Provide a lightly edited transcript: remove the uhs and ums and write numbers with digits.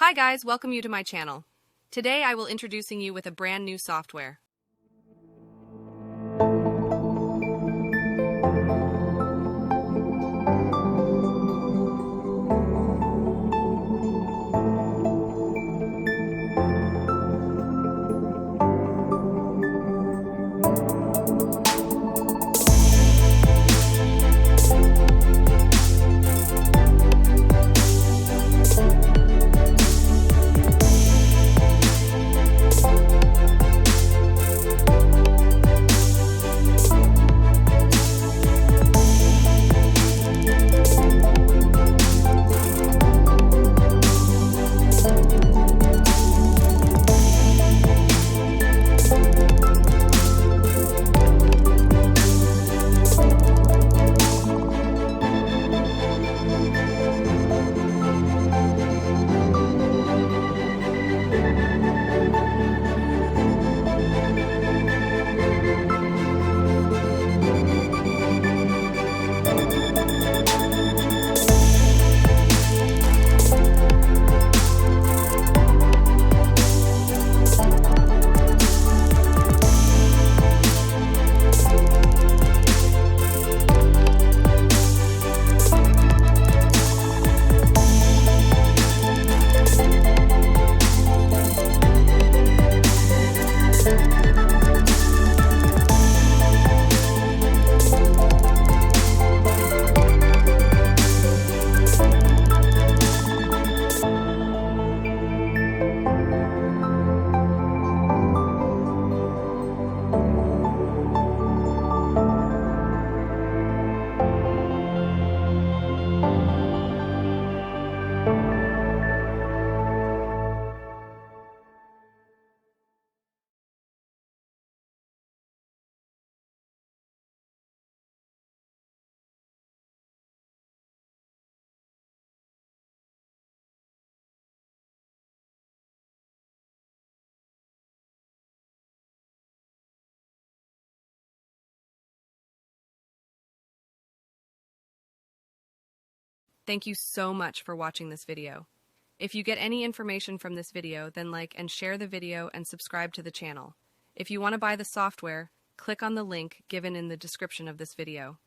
Hi guys, welcome you to my channel. Today I will introducing you with a brand new software. Thank you so much for watching this video. If you get any information from this video, then like and share the video and subscribe to the channel. If you want to buy the software, click on the link given in the description of this video.